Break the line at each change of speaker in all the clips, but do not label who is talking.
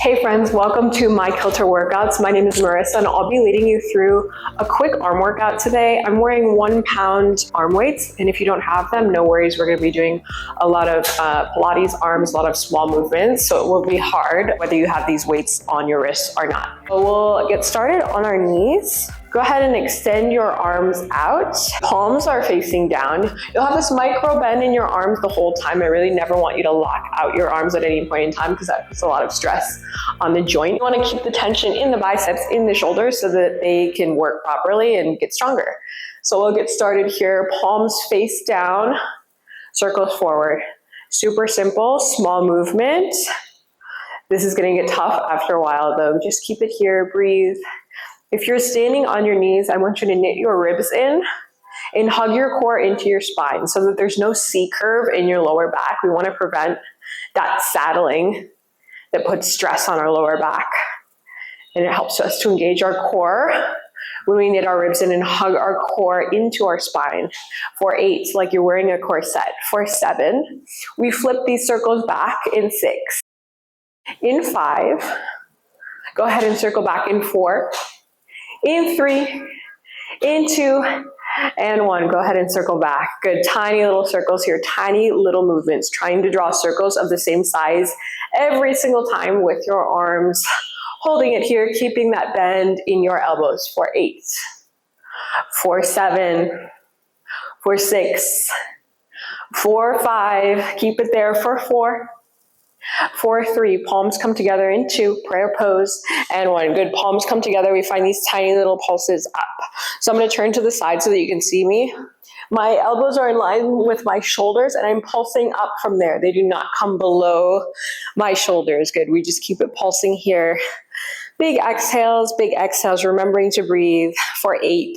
Hey friends, welcome to my Kilter workouts. My name is Marissa and I'll be leading you through a quick arm workout today. I'm wearing 1 pound arm weights, and if you don't have them, no worries. We're going to be doing a lot of Pilates arms, a lot of small movements, so it will be hard whether you have these weights on your wrists or not. So we'll get started on our knees. Go ahead and extend your arms out. Palms are facing down. You'll have this micro bend in your arms the whole time. I really never want you to lock out your arms at any point in time because that puts a lot of stress on the joint. You want to keep the tension in the biceps, in the shoulders, so that they can work properly and get stronger. So we'll get started here. Palms face down, circles forward. Super simple, small movement. This is going to get tough after a while though. Just keep it here, breathe. If you're standing on your knees, I want you to knit your ribs in and hug your core into your spine so that there's no C curve in your lower back. We want to prevent that saddling that puts stress on our lower back. And it helps us to engage our core when we knit our ribs in and hug our core into our spine. For 8, like you're wearing a corset. For 7, we flip these circles back. In 6. In 5, go ahead and circle back. In 4. In 3, in 2, and 1. Go ahead and circle back. Good. Tiny little circles here, tiny little movements, trying to draw circles of the same size every single time with your arms. Holding it here, keeping that bend in your elbows. For 8, for 7, for 6, for 5, keep it there. For 4, for 3, palms come together. In 2, prayer pose, and 1. Good. Palms come together. We find these tiny little pulses up. So I'm going to turn to the side so that you can see me. My elbows are in line with my shoulders and I'm pulsing up from there. They do not come below my shoulders. Good. We just keep it pulsing here. Big exhales, remembering to breathe. For 8,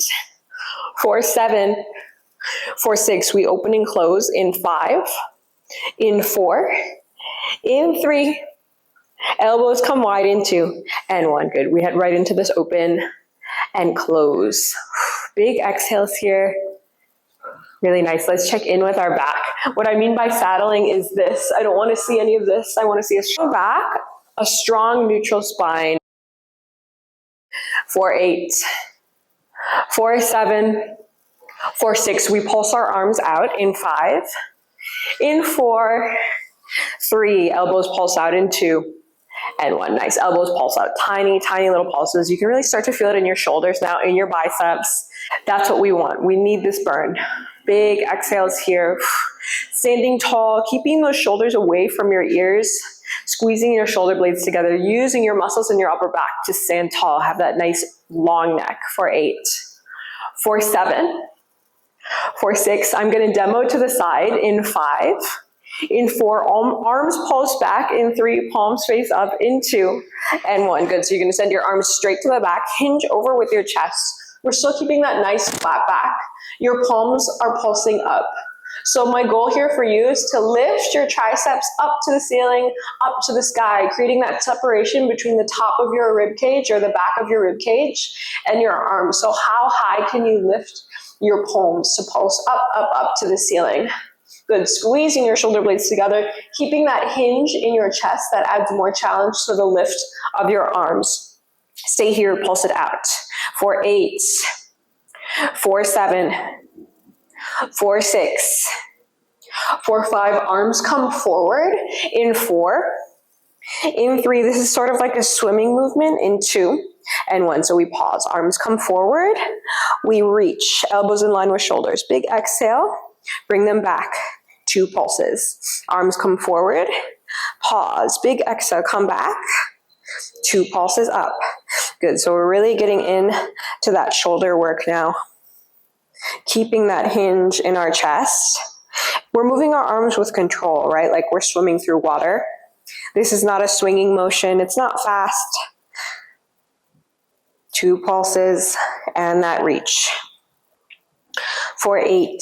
for 7, for 6, we open and close. In 5, in 4, in 3, elbows come wide. In 2, and 1. Good. We head right into this open and close. Big exhales here. Really nice. Let's check in with our back. What I mean by saddling is this. I don't want to see any of this. I want to see a strong back, a strong neutral spine. For 8, for 7, for 6, we pulse our arms out. In 5, in 4, 3, elbows pulse out. In 2, and 1. Nice. Elbows pulse out. Tiny, tiny little pulses. You can really start to feel it in your shoulders now, in your biceps. That's what we want. We need this burn. Big exhales here. Standing tall, keeping those shoulders away from your ears, squeezing your shoulder blades together, using your muscles in your upper back to stand tall. Have that nice long neck. For 8, for 7, for 6, I'm going to demo to the side. In 5, in 4, arms pulse back. In 3, palms face up. In 2, and 1. Good. So you're going to send your arms straight to the back, hinge over with your chest. We're still keeping that nice flat back. Your palms are pulsing up. So my goal here for you is to lift your triceps up to the ceiling, up to the sky, creating that separation between the top of your rib cage or the back of your rib cage and your arms. So how high can you lift your palms to pulse up, up, up to the ceiling? Good. Squeezing your shoulder blades together, keeping that hinge in your chest. That adds more challenge to the lift of your arms. Stay here, pulse it out. For 8, for 7, for 6, for 5, arms come forward. In 4, in 3, this is sort of like a swimming movement. In 2, and 1. So we pause, arms come forward, we reach, elbows in line with shoulders. Big exhale, bring them back. 2 pulses, arms come forward, pause, big exhale, come back. 2 pulses up. Good. So we're really getting in to that shoulder work now. Keeping that hinge in our chest. We're moving our arms with control, right? Like we're swimming through water. This is not a swinging motion. It's not fast. 2 pulses and that reach. For 8,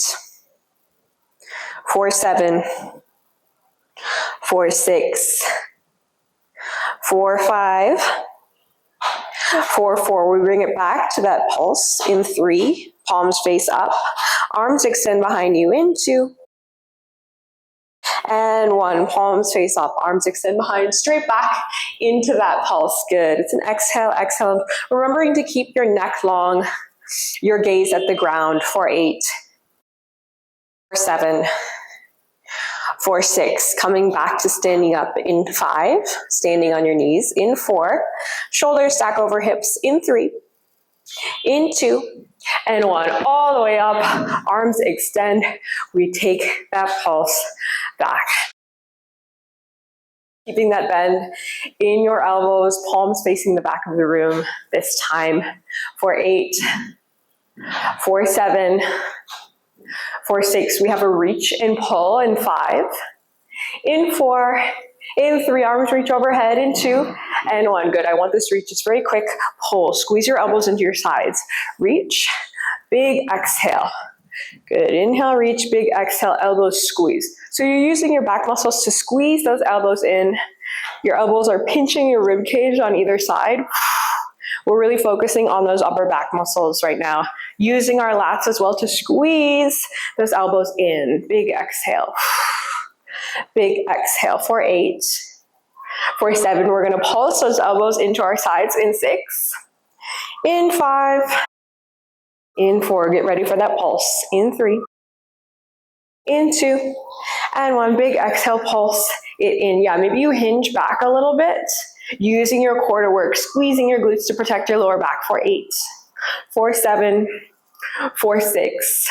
for 7, for 6, for 5, for 4, we bring it back to that pulse. In 3, palms face up, arms extend behind you. In 2, And one, palms face up, arms extend behind, straight back into that pulse. Good. It's an exhale, exhale. Remembering to keep your neck long, your gaze at the ground for 8, for 7, for 6, coming back to standing up in 5, standing on your knees in 4, shoulders stack over hips in 3, in 2, and 1, all the way up, arms extend. We take that pulse back. Keeping that bend in your elbows, palms facing the back of the room this time for 8, for 7, for 6. We have a reach and pull in 5, in 4, in 3, arms reach overhead in 2, and 1. Good. I want this reach. It's very quick. Pull. Squeeze your elbows into your sides. Reach. Big exhale. Good. Inhale, reach. Big exhale. Elbows squeeze. So you're using your back muscles to squeeze those elbows in. Your elbows are pinching your rib cage on either side. We're really focusing on those upper back muscles right now. Using our lats as well to squeeze those elbows in. Big exhale. Big exhale for 8. For 7, we're going to pulse those elbows into our sides in 6. In 5. In 4. Get ready for that pulse. In 3. In 2. And 1. Big exhale, pulse it in. Yeah, maybe you hinge back a little bit, using your core to work, squeezing your glutes to protect your lower back for 8. For 7. For 6.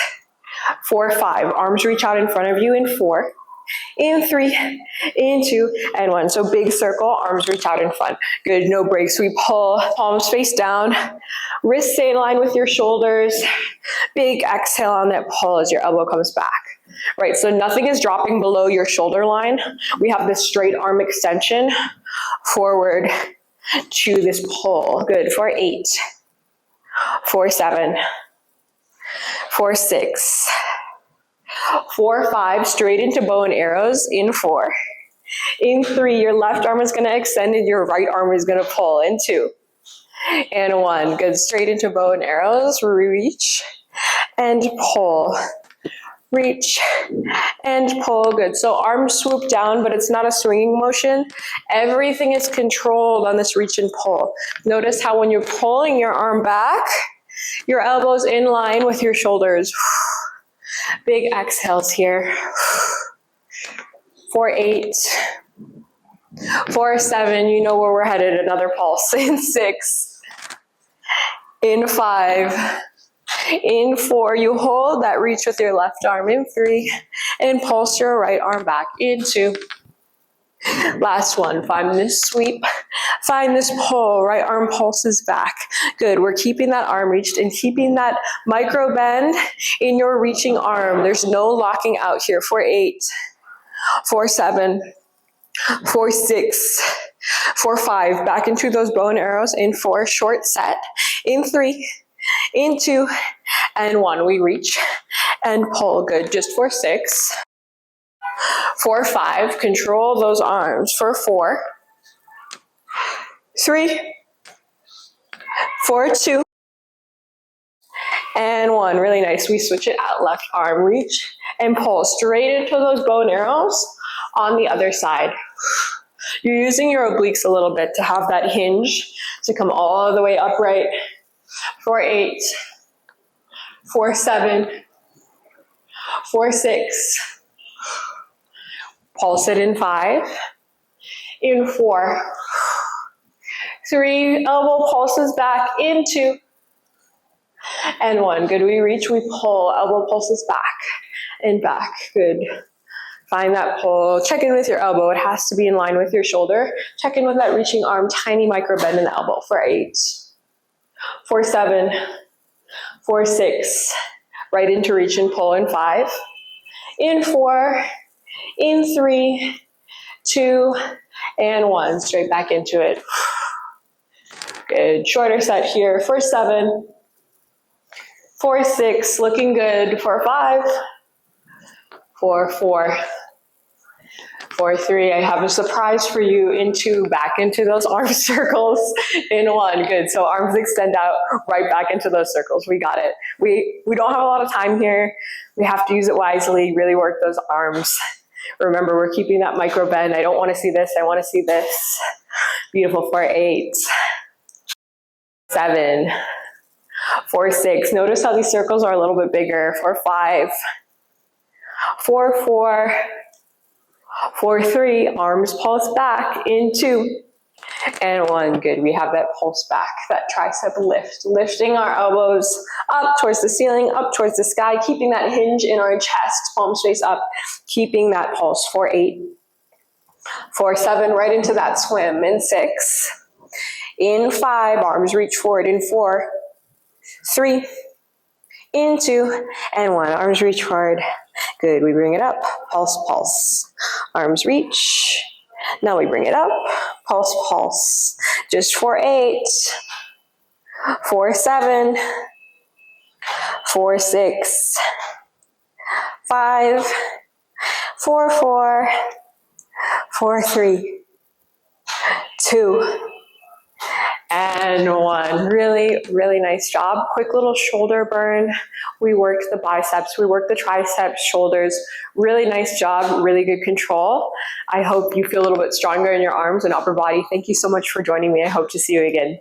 For 5. Arms reach out in front of you in 4. In 3, in 2, and 1. So big circle, arms reach out in front. Good, no breaks. We pull, palms face down, wrists stay in line with your shoulders. Big exhale on that pull as your elbow comes back. Right, so nothing is dropping below your shoulder line. We have this straight arm extension forward to this pull. Good, for 8, for 7, for 6, 4, 5, straight into bow and arrows in 4. In 3, your left arm is going to extend and your right arm is going to pull in 2. And 1, good, straight into bow and arrows, reach and pull. Reach and pull, good. So arms swoop down, but it's not a swinging motion. Everything is controlled on this reach and pull. Notice how when you're pulling your arm back, your elbows in line with your shoulders. Big exhales here. For 8. For 7, you know where we're headed, another pulse. In 6. In 5. In 4, you hold that reach with your left arm in 3, and pulse your right arm back in 2. Last one, find this sweep, find this pull, right arm pulses back. Good, we're keeping that arm reached and keeping that micro bend in your reaching arm. There's no locking out here for 8, for 7, for 6, for 5, back into those bow and arrows in 4, short set, in 3, in 2, and 1. We reach and pull. Good. Just for 6. For 5. Control those arms. For 4. 3. For 2. And 1. Really nice. We switch it out. Left arm. Reach and pull straight into those bow and arrows on the other side. You're using your obliques a little bit to have that hinge to come all the way upright. For 8, for 7, for 6, pulse it in 5, in 4, 3, elbow pulses back, in 2, and 1. Good, we reach, we pull, elbow pulses back and back. Good. Find that pull, check in with your elbow, it has to be in line with your shoulder. Check in with that reaching arm, tiny micro bend in the elbow for 8. For 7, for 6, right into reach and pull in 5, in 4, in 3, 2, and 1. Straight back into it. Good. Shorter set here for 7, for 6, looking good. For 5, for 4, for 3, I have a surprise for you. In 2, back into those arm circles. In 1, good. So arms extend out, right back into those circles. We got it. We don't have a lot of time here. We have to use it wisely, really work those arms. Remember, we're keeping that micro bend. I don't want to see this. I want to see this. Beautiful. For 8, 7, for 6. Notice how these circles are a little bit bigger. For 5, for 4, for 3. Arms pulse back in 2. And 1. Good. We have that pulse back, that tricep lift, lifting our elbows up towards the ceiling, up towards the sky, keeping that hinge in our chest, palms face up, keeping that pulse. For 8, for 7, right into that swim. In 6, in 5, arms reach forward. In 4, 3, in 2, and 1. Arms reach forward. Good. We bring it up. Pulse, pulse. Arms reach. Now we bring it up. Pulse, pulse. Just for 8, for 7, for 6, 5, for 4, for 3, 2, and 1. Really, really nice job. Quick little shoulder burn. We worked the biceps, we worked the triceps, shoulders. Really nice job, really good control. I hope you feel a little bit stronger in your arms and upper body. Thank you so much for joining me. I hope to see you again.